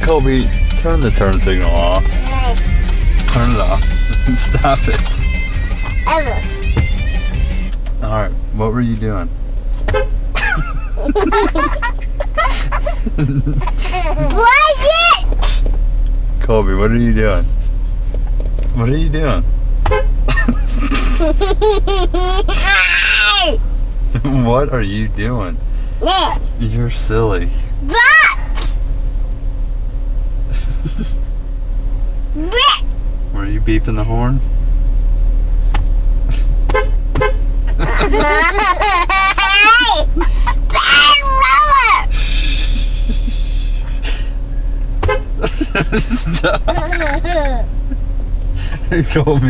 Colby, turn the turn signal off. Turn it off. Stop it. Alright, what were you doing? Colby, what are you doing? What are you doing? What are you doing? You're silly. Were you beeping the horn? Stop. Colby.